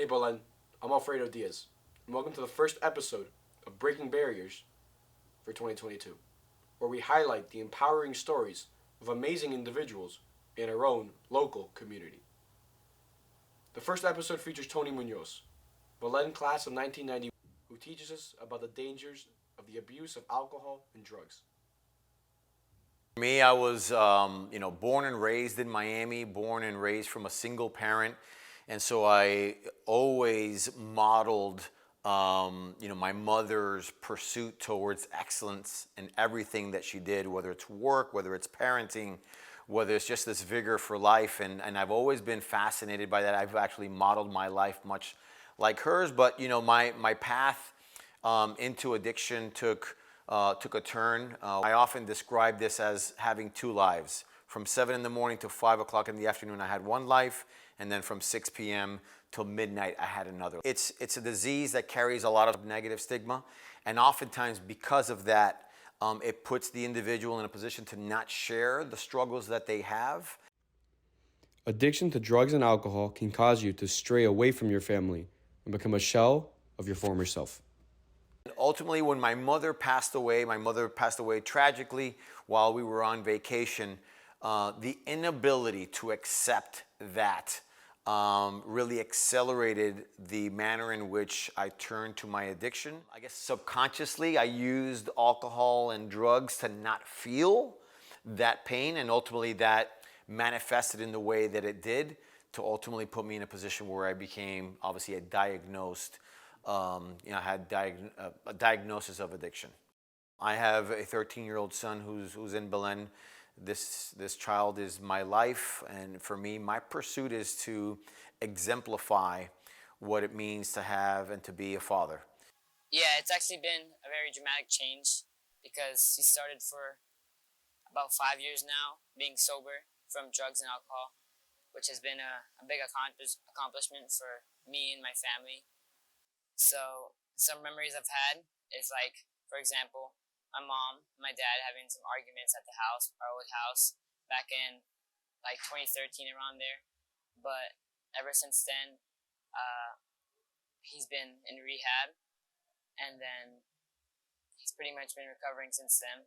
Hey Belen, I'm Alfredo Diaz, and welcome to the first episode of Breaking Barriers for 2022, where we highlight the empowering stories of amazing individuals in our own local community. The first episode features Tony Munoz, Belen class of 1990, who teaches us about the dangers of the abuse of alcohol and drugs. Me, I was, born and raised in Miami, born and raised from a single parent. And so I always modeled, my mother's pursuit towards excellence in everything that she did, whether it's work, whether it's parenting, whether it's just this vigor for life. And I've always been fascinated by that. I've actually modeled my life much like hers. But, my path into addiction took a turn. I often describe this as having two lives. From 7 in the morning to 5 o'clock in the afternoon, I had one life, and then from 6 p.m. till midnight, I had another. It's a disease that carries a lot of negative stigma, and oftentimes because of that, it puts the individual in a position to not share the struggles that they have. Addiction to drugs and alcohol can cause you to stray away from your family and become a shell of your former self. Ultimately, when my mother passed away tragically while we were on vacation. The inability to accept that really accelerated the manner in which I turned to my addiction. I guess subconsciously I used alcohol and drugs to not feel that pain, and ultimately that manifested in the way that it did to ultimately put me in a position where I became obviously a diagnosed, I had a diagnosis of addiction. I have a 13-year-old son who's in Belen. This child is my life, and for me, my pursuit is to exemplify what it means to have and to be a father. Yeah, it's actually been a very dramatic change because he started for about 5 years now being sober from drugs and alcohol, which has been a big accomplishment for me and my family. So some memories I've had is like, for example, my mom and my dad having some arguments at the house, our old house, back in like 2013 around there. But ever since then, he's been in rehab, and then he's pretty much been recovering since then.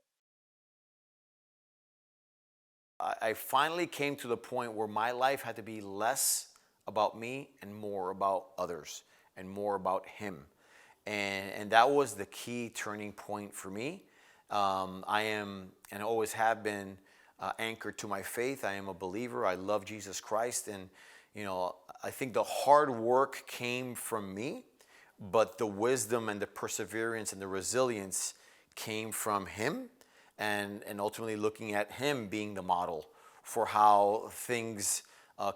I finally came to the point where my life had to be less about me and more about others and more about him. And that was the key turning point for me. I am and always have been anchored to my faith. I am a believer. I love Jesus Christ. And, I think the hard work came from me, but the wisdom and the perseverance and the resilience came from him. And ultimately looking at him being the model for how things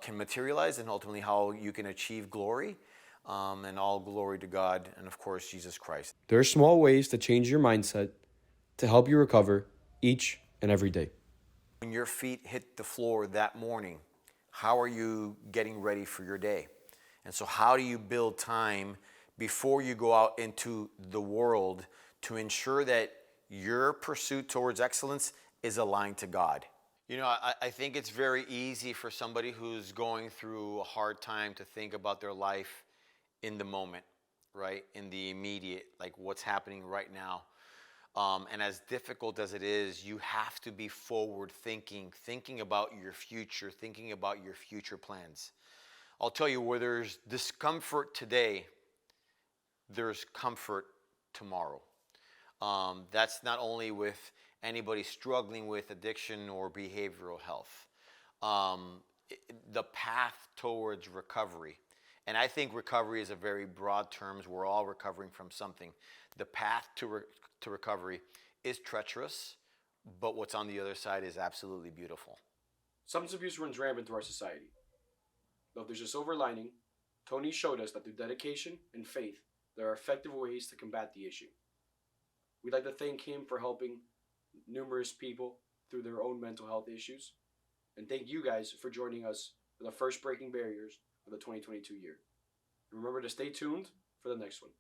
can materialize and ultimately how you can achieve glory. And all glory to God and, of course, Jesus Christ. There are small ways to change your mindset to help you recover each and every day. When your feet hit the floor that morning, how are you getting ready for your day? And so how do you build time before you go out into the world to ensure that your pursuit towards excellence is aligned to God? I think it's very easy for somebody who's going through a hard time to think about their life in the moment, right? In the immediate, like what's happening right now. And as difficult as it is, you have to be forward thinking about your future, thinking about your future plans. I'll tell you, where there's discomfort today, there's comfort tomorrow. That's not only with anybody struggling with addiction or behavioral health. The path towards recovery. And I think recovery is a very broad term. We're all recovering from something. The path to recovery is treacherous, but what's on the other side is absolutely beautiful. Substance abuse runs rampant through our society. Though if there's a silver lining, Tony showed us that through dedication and faith, there are effective ways to combat the issue. We'd like to thank him for helping numerous people through their own mental health issues. And thank you guys for joining us for the first Breaking Barriers of the 2022 year. And remember to stay tuned for the next one.